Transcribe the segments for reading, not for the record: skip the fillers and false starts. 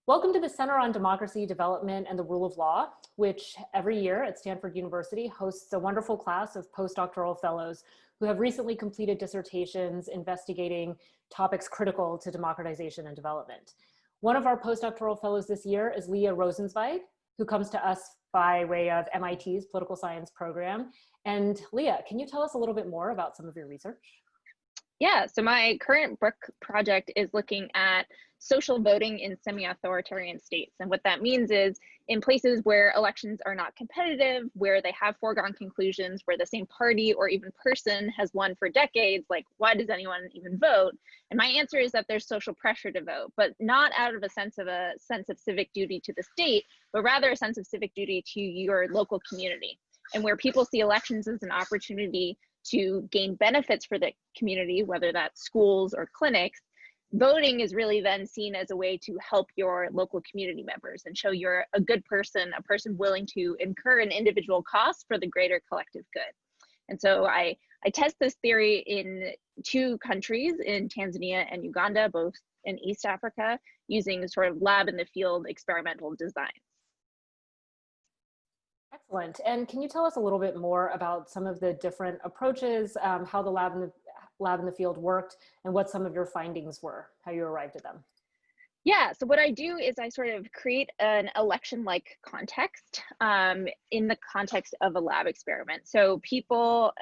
Welcome to the Center on Democracy, Development, and the Rule of Law, which every year at Stanford University hosts a wonderful class of postdoctoral fellows who have recently completed dissertations investigating topics critical to democratization and development. One of our postdoctoral fellows this year is Leah Rosenzweig, who comes to us by way of MIT's political science program. And Leah, can you tell us a little bit more about some of your research? Yeah, so my current book project is looking at social voting in semi-authoritarian states. And what that means is in places where elections are not competitive, where they have foregone conclusions, where the same party or even person has won for decades, like why does anyone even vote? And my answer is that there's social pressure to vote, but not out of a sense of civic duty to the state, but rather a sense of civic duty to your local community. And where people see elections as an opportunity to gain benefits for the community, whether that's schools or clinics, voting is really then seen as a way to help your local community members and show you're a good person, a person willing to incur an individual cost for the greater collective good. And so I test this theory in two countries, in Tanzania and Uganda, both in East Africa, using sort of lab in the field experimental designs. Excellent. And can you tell us a little bit more about some of the different approaches, how the lab in the field worked, and what some of your findings were, how you arrived at them? Yeah, so what I do is I sort of create an election-like context in the context of a lab experiment. So people,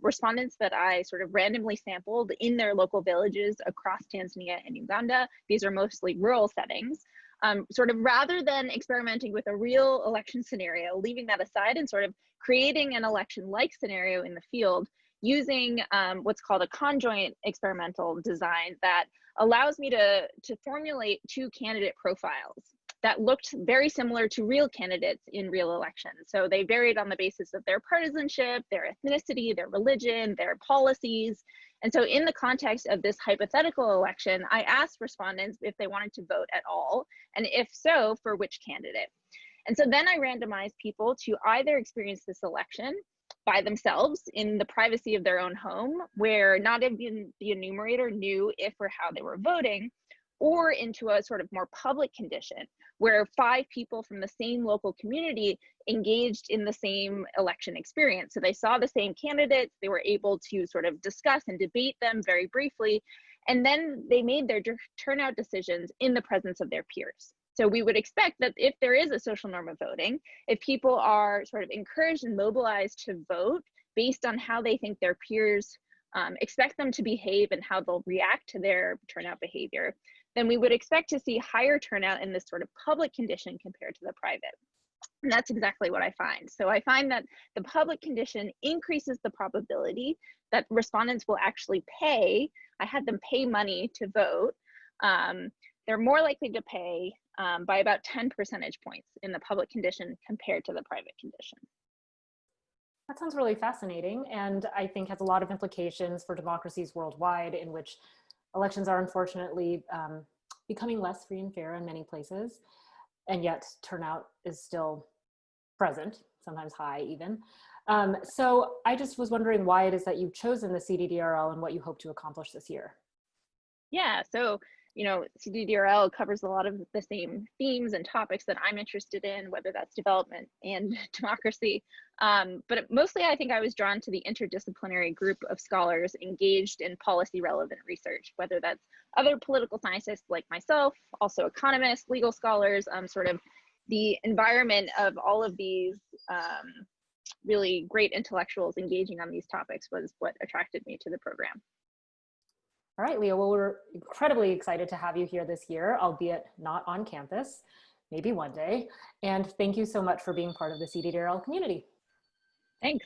respondents that I sort of randomly sampled in their local villages across Tanzania and Uganda, these are mostly rural settings, sort of rather than experimenting with a real election scenario, leaving that aside and sort of creating an election-like scenario in the field using what's called a conjoint experimental design that allows me to formulate two candidate profiles that looked very similar to real candidates in real elections. So they varied on the basis of their partisanship, their ethnicity, their religion, their policies. And so in the context of this hypothetical election, I asked respondents if they wanted to vote at all, and if so, for which candidate. And so then I randomized people to either experience this election by themselves in the privacy of their own home, where not even the enumerator knew if or how they were voting, or into a sort of more public condition where 5 people from the same local community engaged in the same election experience. So they saw the same candidates, they were able to sort of discuss and debate them very briefly, and then they made their turnout decisions in the presence of their peers. So we would expect that if there is a social norm of voting, if people are sort of encouraged and mobilized to vote based on how they think their peers expect them to behave and how they'll react to their turnout behavior, then we would expect to see higher turnout in this sort of public condition compared to the private. And that's exactly what I find. So I find that the public condition increases the probability that respondents will actually pay. I had them pay money to vote. They're more likely to pay by about 10 percentage points in the public condition compared to the private condition. That sounds really fascinating, and I think has a lot of implications for democracies worldwide, in which elections are unfortunately becoming less free and fair in many places, and yet turnout is still present, sometimes high even. So I just was wondering why it is that you've chosen the CDDRL and what you hope to accomplish this year. Yeah, so CDDRL covers a lot of the same themes and topics that I'm interested in, whether that's development and democracy. But mostly I think I was drawn to the interdisciplinary group of scholars engaged in policy relevant research, whether that's other political scientists like myself, also economists, legal scholars, sort of the environment of all of these really great intellectuals engaging on these topics was what attracted me to the program. All right, Leah, well, we're incredibly excited to have you here this year, albeit not on campus, maybe one day. And thank you so much for being part of the CDDRL community. Thanks.